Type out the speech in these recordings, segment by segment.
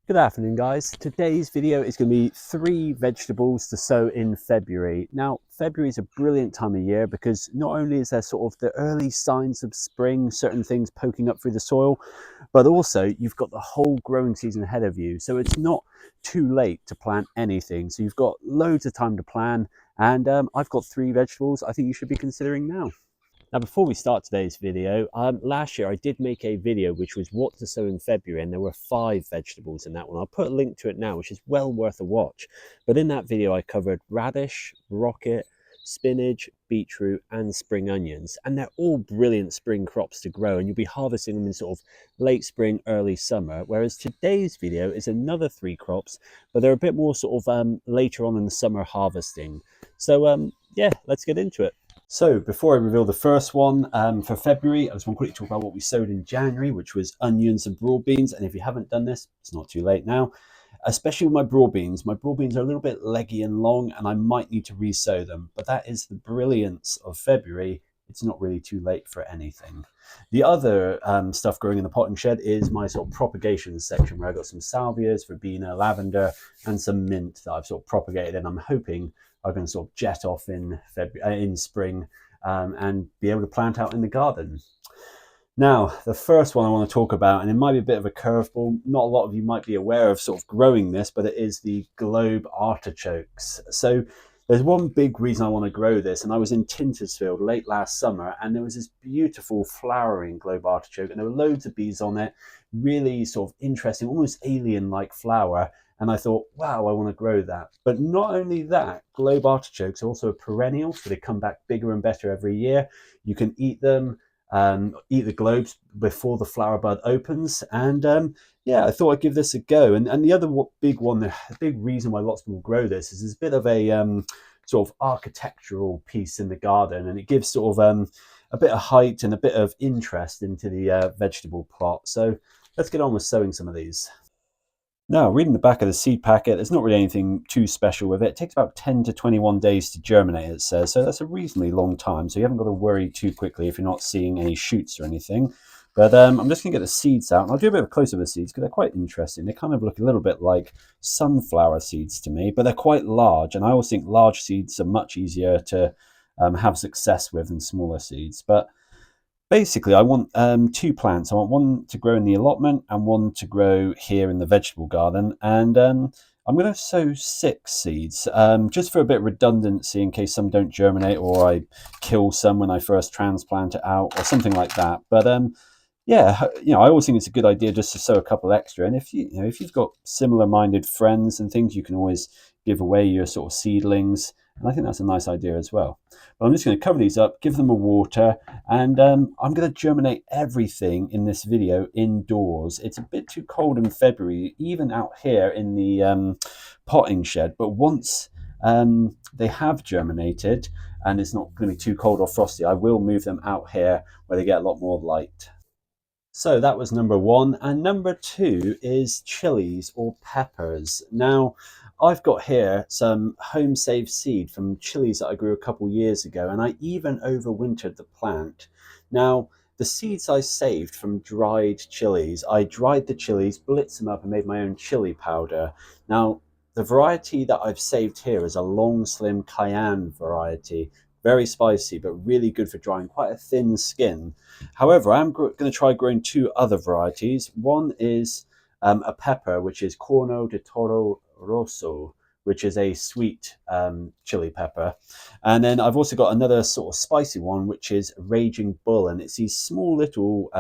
Good afternoon, guys. Today's video is going to be 3 vegetables to sow in February. Now, February is a brilliant time of year because not only is there sort of the early signs of spring, certain things poking up through the soil, but also you've got the whole growing season ahead of you. So it's not too late to plant anything. So you've got loads of time to plan. And I've got 3 vegetables I think you should be considering now. Now, before we start today's video, last year I did make a video which was what to sow in February, and there were 5 vegetables in that one. I'll put a link to it now, which is well worth a watch. But in that video, I covered radish, rocket, spinach, beetroot, and spring onions. And they're all brilliant spring crops to grow, and you'll be harvesting them in sort of late spring, early summer. Whereas today's video is another 3 crops, but they're a bit more sort of later on in the summer harvesting. So yeah, let's get into it. So before I reveal the first one for February, I just want to quickly talk about what we sowed in January, which was onions and broad beans. And if you haven't done this, it's not too late now, especially with my broad beans. My broad beans are a little bit leggy and long, and I might need to re-sow them. But that is the brilliance of February. It's not really too late for anything. The other stuff growing in the potting shed is my sort of propagation section, where I've got some salvias, verbena, lavender, and some mint that I've sort of propagated, and I'm hoping I can sort of jet off in spring and be able to plant out in the garden. Now, the first one I want to talk about, and it might be a bit of a curveball, not a lot of you might be aware of sort of growing this, but it is the globe artichokes. So there's one big reason I want to grow this, and I was in Tintersfield late last summer, and there was this beautiful flowering globe artichoke, and there were loads of bees on it, really sort of interesting, almost alien-like flower. And I thought, wow, I want to grow that. But not only that, globe artichokes are also a perennial, so they come back bigger and better every year. You can eat them, eat the globes before the flower bud opens. And yeah, I thought I'd give this a go. And the other big one, the big reason why lots of people grow this is it's a bit of a sort of architectural piece in the garden, and it gives sort of a bit of height and a bit of interest into the vegetable plot. So let's get on with sowing some of these. Now, reading the back of the seed packet, there's not really anything too special with it. It takes about 10 to 21 days to germinate, it says. So that's a reasonably long time. So you haven't got to worry too quickly if you're not seeing any shoots or anything. But I'm just going to get the seeds out. And I'll do a bit of a close-up of the seeds because they're quite interesting. They kind of look a little bit like sunflower seeds to me, but they're quite large. And I always think large seeds are much easier to have success with than smaller seeds. But basically, I want 2 plants. I want one to grow in the allotment and one to grow here in the vegetable garden. And I'm going to sow 6 seeds, just for a bit of redundancy in case some don't germinate or I kill some when I first transplant it out or something like that. But yeah, I always think it's a good idea just to sow a couple extra. And if if you've got similar-minded friends and things, you can always give away your sort of seedlings. And I think that's a nice idea as well. But I'm just going to cover these up, give them a water, and I'm going to germinate everything in this video indoors. It's a bit too cold in February, even out here in the potting shed. But once they have germinated and it's not going to be too cold or frosty, I will move them out here where they get a lot more light. So that was number 1. And number 2 is chilies or peppers. Now, I've got here some home saved seed from chilies that I grew a couple years ago, and I even overwintered the plant. Now, the seeds I saved from dried chilies, I dried the chilies, blitzed them up, and made my own chili powder. Now, the variety that I've saved here is a long, slim cayenne variety. Very spicy, but really good for drying, quite a thin skin. However, I'm going to try growing 2 other varieties. One is a pepper, which is Corno de Toro Rosso, which is a sweet chili pepper. And then I've also got another sort of spicy one, which is Raging Bull. And it's these small little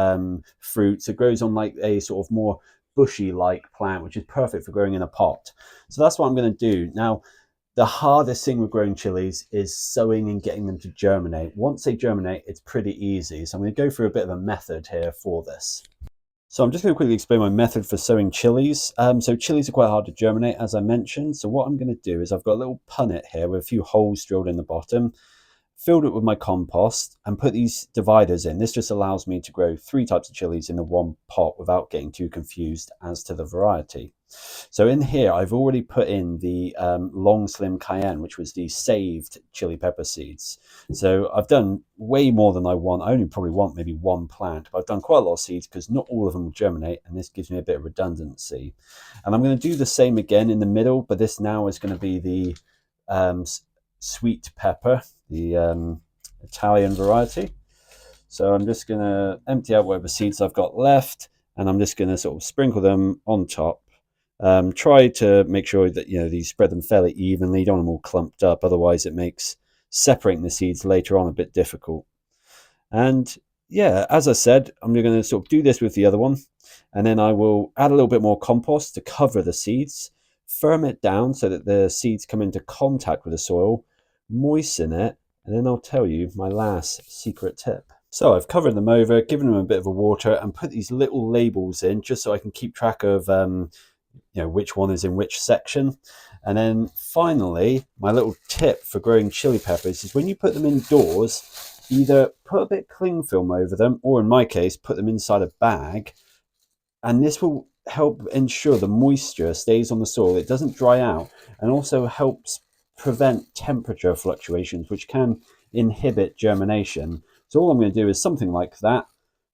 fruits. It grows on like a sort of more bushy-like plant, which is perfect for growing in a pot. So that's what I'm going to do. Now, the hardest thing with growing chilies is sowing and getting them to germinate. Once they germinate, it's pretty easy. So I'm going to go through a bit of a method here for this. So I'm just going to quickly explain my method for sowing chilies. So chilies are quite hard to germinate, as I mentioned. So what I'm going to do is I've got a little punnet here with a few holes drilled in the bottom. filled it with my compost and put these dividers in. This just allows me to grow 3 types of chilies in the one pot without getting too confused as to the variety. So in here, I've already put in the long slim cayenne, which was the saved chili pepper seeds. So I've done way more than I want. I only probably want maybe 1 plant, but I've done quite a lot of seeds because not all of them will germinate, and this gives me a bit of redundancy. And I'm going to do the same again in the middle, but this now is going to be the sweet pepper, the Italian variety. So I'm just going to empty out whatever seeds I've got left, and I'm just going to sort of sprinkle them on top. Try to make sure that you spread them fairly evenly. You don't want them all clumped up, otherwise it makes separating the seeds later on a bit difficult. And yeah, as I said, I'm going to sort of do this with the other one, and then I will add a little bit more compost to cover the seeds, firm it down so that the seeds come into contact with the soil, moisten it, and then I'll tell you my last secret tip. So I've covered them over, given them a bit of a water, and put these little labels in just so I can keep track of which one is in which section. And then finally, my little tip for growing chili peppers is when you put them indoors, either put a bit of cling film over them, or in my case, put them inside a bag, and this will help ensure the moisture stays on the soil, it doesn't dry out, and also helps prevent temperature fluctuations, which can inhibit germination. So all I'm going to do is something like that,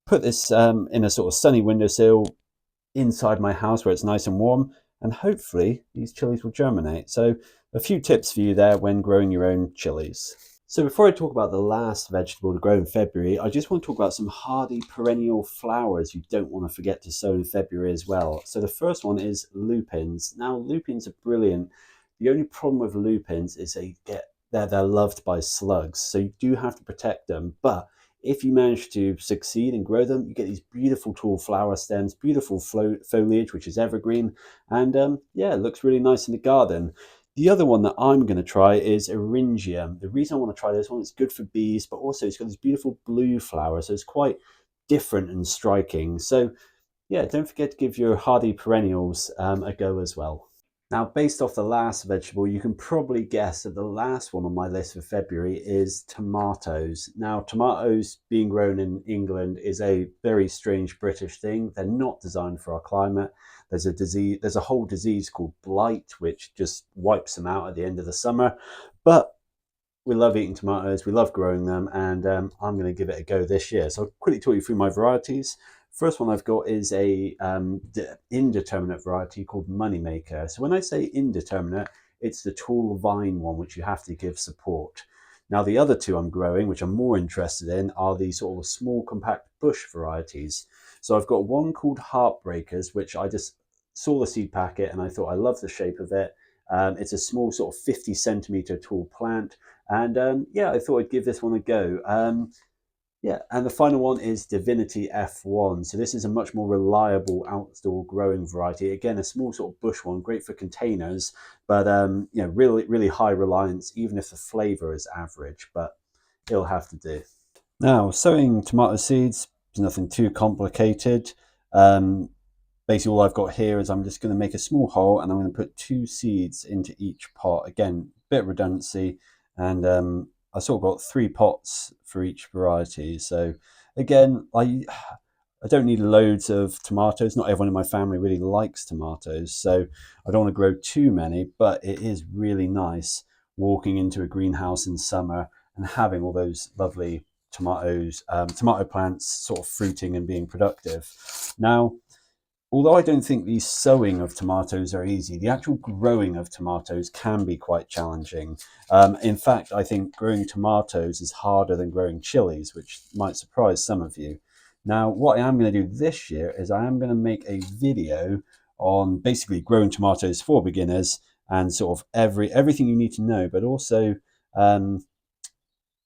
put this in a sort of sunny windowsill inside my house where it's nice and warm, and hopefully these chilies will germinate. So a few tips for you there when growing your own chilies. So before I talk about the last vegetable to grow in February, I just want to talk about some hardy perennial flowers you don't want to forget to sow in February as well. So the first one is lupins. Now lupins are brilliant. The only problem with lupins is they're loved by slugs, so you do have to protect them. But if you manage to succeed and grow them, you get these beautiful tall flower stems, beautiful foliage, which is evergreen, and yeah, it looks really nice in the garden. The other one that I'm going to try is Eryngium. The reason I want to try this one, it's good for bees, but also it's got this beautiful blue flower, so it's quite different and striking. So yeah, don't forget to give your hardy perennials a go as well. Now, based off the last vegetable, you can probably guess that the last one on my list for February is tomatoes. Now, tomatoes being grown in England is a very strange British thing. They're not designed for our climate. There's a whole disease called blight, which just wipes them out at the end of the summer. But we love eating tomatoes, we love growing them, and I'm going to give it a go this year. So I'll quickly talk you through my varieties. First one I've got is a indeterminate variety called Moneymaker. So when I say indeterminate, it's the tall vine one, which you have to give support. Now the other two I'm growing, which I'm more interested in, are the sort of small compact bush varieties. So I've got one called Heartbreakers, which I just saw the seed packet and I thought I love the shape of it. It's a small sort of 50 centimeter tall plant, and yeah, I thought I'd give this one a go. Yeah, and the final one is Divinity F1. So this is a much more reliable outdoor growing variety. Again, a small sort of bush one, great for containers, but really, really high reliance, even if the flavor is average, but it'll have to do. Now, sowing tomato seeds is nothing too complicated. Basically, all I've got here is I'm just going to make a small hole and I'm going to put 2 seeds into each pot. Again, bit of redundancy, and I sort of got 3 pots for each variety. So again, I don't need loads of tomatoes. Not everyone in my family really likes tomatoes, so I don't want to grow too many, but it is really nice walking into a greenhouse in summer and having all those lovely tomato plants sort of fruiting and being productive. Now, although I don't think the sowing of tomatoes are easy, the actual growing of tomatoes can be quite challenging. In fact, I think growing tomatoes is harder than growing chilies, which might surprise some of you. Now, what I am going to do this year is I am going to make a video on basically growing tomatoes for beginners and sort of everything you need to know, but also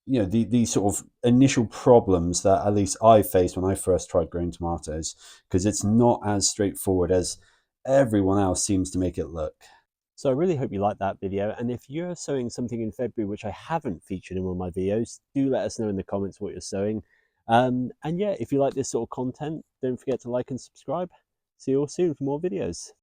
these sort of initial problems that at least I faced when I first tried growing tomatoes, because it's not as straightforward as everyone else seems to make it look. So I really hope you liked that video, and if you're sowing something in February which I haven't featured in one of my videos, do let us know in the comments what you're sowing. And yeah, if you like this sort of content, don't forget to like and subscribe. See you all soon for more videos.